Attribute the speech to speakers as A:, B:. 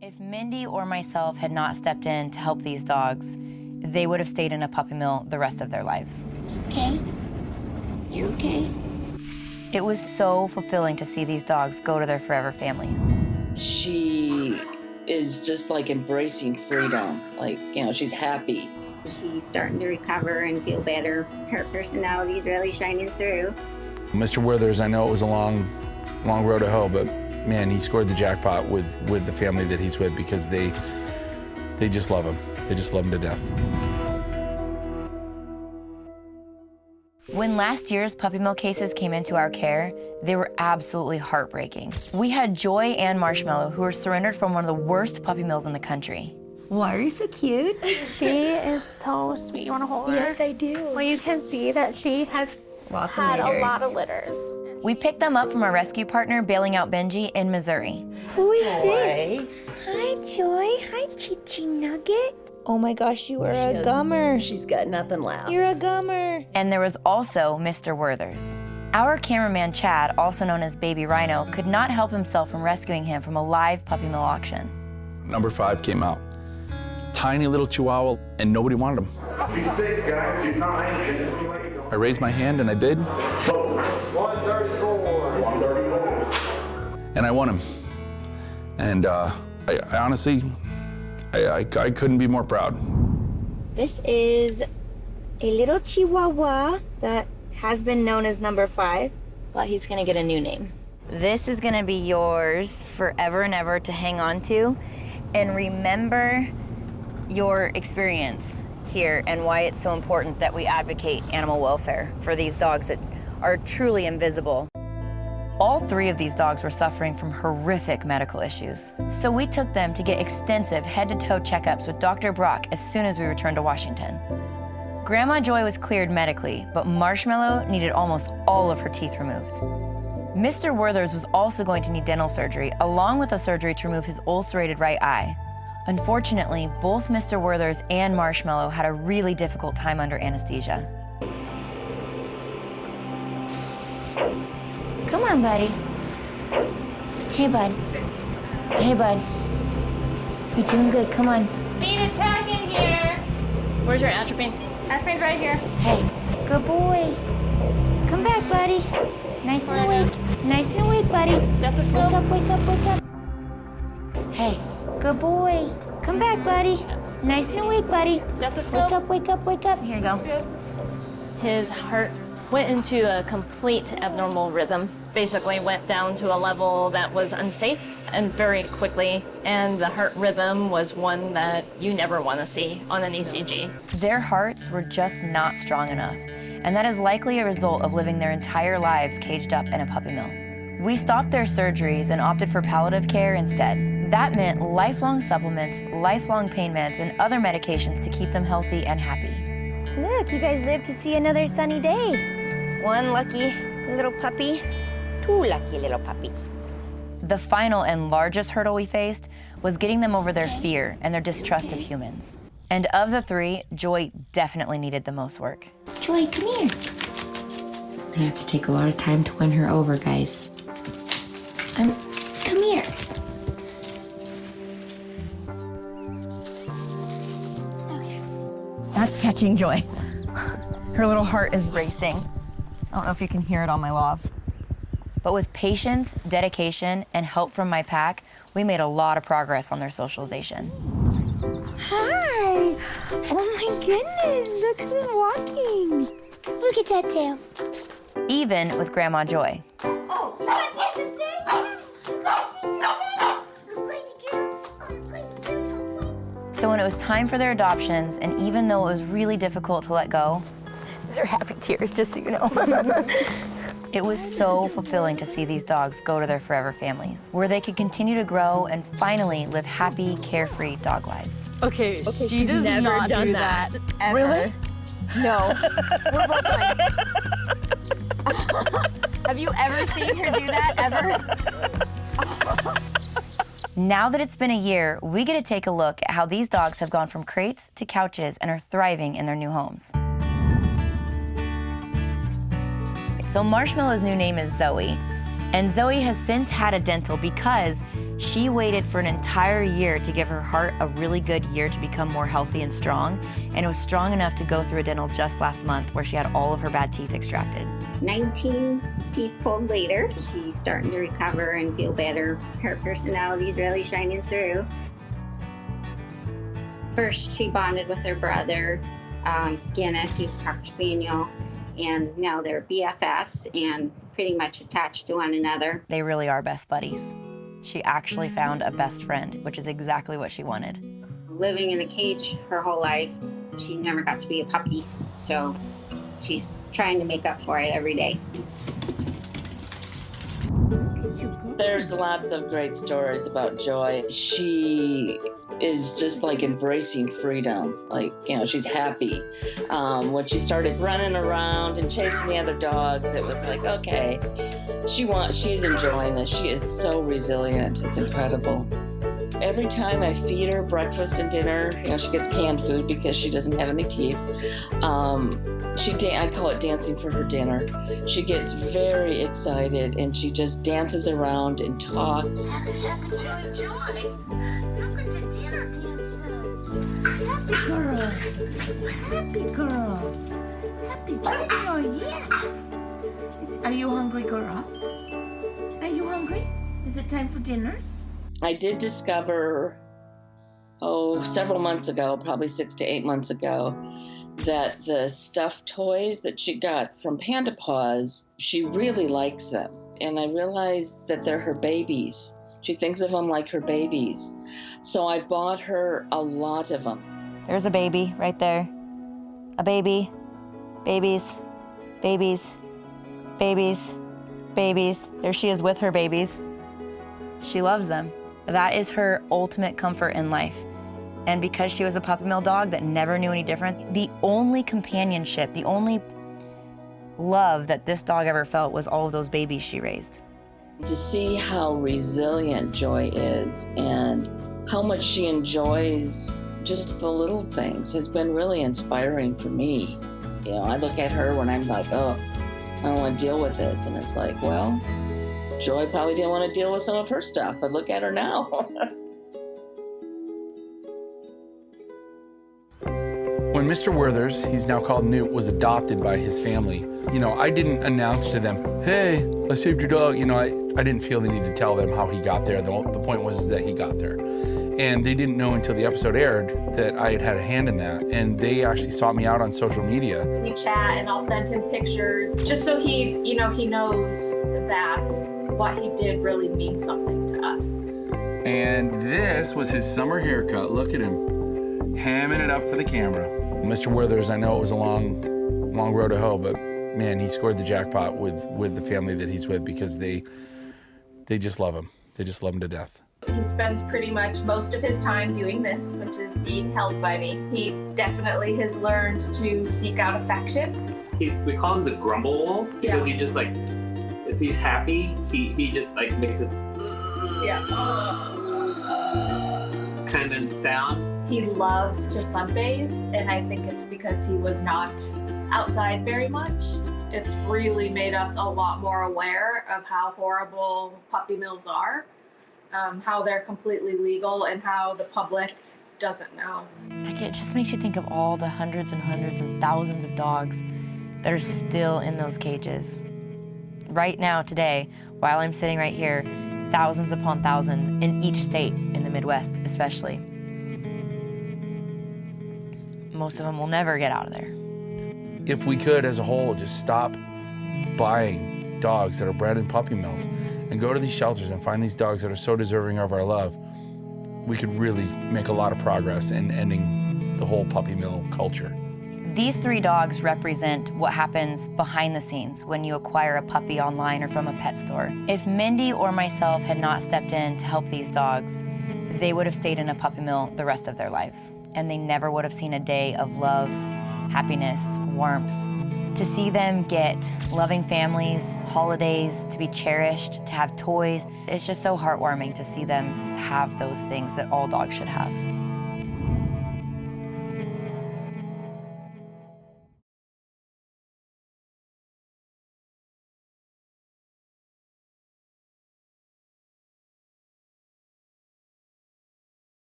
A: If Mindy or myself had not stepped in to help these dogs, they would have stayed in a puppy mill the rest of their lives.
B: It's okay. You're okay.
A: It was so fulfilling to see these dogs go to their forever families.
C: She is just like embracing freedom. Like, you know, she's happy.
B: She's starting to recover and feel better. Her personality's really shining through.
D: Mr. Withers, I know it was a long road to hoe, but man, he scored the jackpot with the family that he's with because they just love him. They just love him to death.
A: When last year's puppy mill cases came into our care, they were absolutely heartbreaking. We had Joy and Marshmallow, who were surrendered from one of the worst puppy mills in the country.
B: Why are you so cute?
E: She is so sweet. You want to hold her?
B: Yes, I do.
E: Well, you can see that she has had a lot of litters.
A: We picked them up from our rescue partner bailing out Benji in Missouri.
B: Who is this? Hi, Joy. Hi, Chi-Chi Nugget.
A: Oh my gosh, you are a gummer.
F: She's got nothing left.
A: You're a gummer. And there was also Mr. Werthers. Our cameraman, Chad, also known as Baby Rhino, could not help himself from rescuing him from a live puppy mill auction.
D: Number 5 came out. Tiny little Chihuahua, and nobody wanted him. I raised my hand and I bid. 134. And I won him. And I honestly, I couldn't be more proud.
E: This is a little Chihuahua that has been known as number 5, but he's gonna get a new name.
A: This is gonna be yours forever and ever to hang on to and remember your experience here and why it's so important that we advocate animal welfare for these dogs that are truly invisible. All 3 of these dogs were suffering from horrific medical issues. So we took them to get extensive head-to-toe checkups with Dr. Brock as soon as we returned to Washington. Grandma Joy was cleared medically, but Marshmallow needed almost all of her teeth removed. Mr. Werthers was also going to need dental surgery, along with a surgery to remove his ulcerated right eye. Unfortunately, both Mr. Werthers and Marshmallow had a really difficult time under anesthesia. Come on, buddy. Hey, bud. Hey, bud. You're doing good, come on.
E: Being attacked in here. Where's your atropine? Atropine's right here.
A: Hey, good boy. Come back, buddy. Nice and awake. Nice and awake, buddy.
E: Stethoscope.
A: Wake up, wake up, wake up. Hey, good boy. Come back, buddy. Nice and awake, buddy.
E: Stethoscope.
A: Wake up, wake up, wake up. Here you go.
E: His heart went into a complete abnormal rhythm. Basically went down to a level that was unsafe and very quickly, and the heart rhythm was one that you never want to see on an ECG.
A: Their hearts were just not strong enough, and that is likely a result of living their entire lives caged up in a puppy mill. We stopped their surgeries and opted for palliative care instead. That meant lifelong supplements, lifelong pain meds, and other medications to keep them healthy and happy.
B: Look, you guys live to see another sunny day. One lucky little puppy, 2 lucky little puppies.
A: The final and largest hurdle we faced was getting them over their fear and their distrust of humans. And of the 3, Joy definitely needed the most work.
B: Joy, come here.
A: We're gonna have to take a lot of time to win her over, guys.
B: Come here.
A: That's catching Joy. Her little heart is racing. I don't know if you can hear it on my lav. But with patience, dedication, and help from my pack, we made a lot of progress on their socialization.
B: Hi. Oh my goodness, look who's walking. Look at that tail.
A: Even with Grandma Joy.
B: Oh, you got things to say?
A: So when it was time for their adoptions, and even though it was really difficult to let go, these are happy tears, just so you know. It was so fulfilling to see these dogs go to their forever families, where they could continue to grow and finally live happy, carefree dog lives.
G: Okay, she does not do that.
A: Ever.
G: Really?
A: No. We're both like... Have you ever seen her do that, ever? Now that it's been a year, we get to take a look at how these dogs have gone from crates to couches and are thriving in their new homes. So Marshmallow's new name is Zoe, and Zoe has since had a dental because She waited for an entire year to give her heart a really good year to become more healthy and strong, and it was strong enough to go through a dental just last month where she had all of her bad teeth extracted.
F: 19 teeth pulled later, she's starting to recover and feel better. Her personality is really shining through. First, she bonded with her brother, Guinness, he's a Cocker Spaniel, and now they're BFFs and pretty much attached to one another.
A: They really are best buddies. She actually found a best friend, which is exactly what she wanted.
F: Living in a cage her whole life, she never got to be a puppy, so she's trying to make up for it every day.
C: There's lots of great stories about Joy. She is just like embracing freedom. Like, she's happy. When she started running around and chasing the other dogs, it was like, okay, she's enjoying this. She is so resilient. It's incredible. Every time I feed her breakfast and dinner, she gets canned food because she doesn't have any teeth. I call it dancing for her dinner. She gets very excited and she just dances around and talks.
H: Happy Joy. Look at the dinner dancing. Happy girl. Happy Joy, yes. Are you hungry, girl? Are you hungry? Is it time for dinners?
C: I did discover, several months ago, probably 6 to 8 months ago, that the stuffed toys that she got from Panda Paws, she really likes them. And I realized that they're her babies. She thinks of them like her babies. So I bought her a lot of them.
A: There's a baby right there. A baby. Babies. Babies. Babies. Babies. There she is with her babies. She loves them. That is her ultimate comfort in life. And because she was a puppy mill dog that never knew any different, the only companionship, the only love that this dog ever felt was all of those babies she raised.
C: To see how resilient Joy is and how much she enjoys just the little things has been really inspiring for me. I look at her when I'm like, I don't want to deal with this. And it's like, well, Joy probably didn't want to deal with some of her stuff, but look at her now.
D: When Mr. Werther's, he's now called Newt, was adopted by his family, I didn't announce to them, hey, I saved your dog. I didn't feel the need to tell them how he got there. The point was that he got there. And they didn't know until the episode aired that I had a hand in that. And they actually sought me out on social media.
I: We chat and I'll send him pictures just so he knows that what he did really means something to us.
D: And this was his summer haircut. Look at him, hamming it up for the camera. Mr. Werther's, I know it was a long road to hoe, but man, he scored the jackpot with the family that he's with because they just love him. They just love him to death.
I: He spends pretty much most of his time doing this, which is being held by me. He definitely has learned to seek out affection.
J: We call him the grumble wolf because he just if he's happy, he just makes it kind of sound.
I: He loves to sunbathe, and I think it's because he was not outside very much. It's really made us a lot more aware of how horrible puppy mills are, how they're completely legal, and how the public doesn't know.
A: It just makes you think of all the hundreds and hundreds and thousands of dogs that are still in those cages. Right now, today, while I'm sitting right here, thousands upon thousands in each state, in the Midwest especially. Most of them will never get out of there.
D: If we could, as a whole, just stop buying dogs that are bred in puppy mills and go to these shelters and find these dogs that are so deserving of our love, we could really make a lot of progress in ending the whole puppy mill culture.
A: These 3 dogs represent what happens behind the scenes when you acquire a puppy online or from a pet store. If Mindy or myself had not stepped in to help these dogs, they would have stayed in a puppy mill the rest of their lives. And they never would have seen a day of love, happiness, warmth. To see them get loving families, holidays, to be cherished, to have toys, it's just so heartwarming to see them have those things that all dogs should have.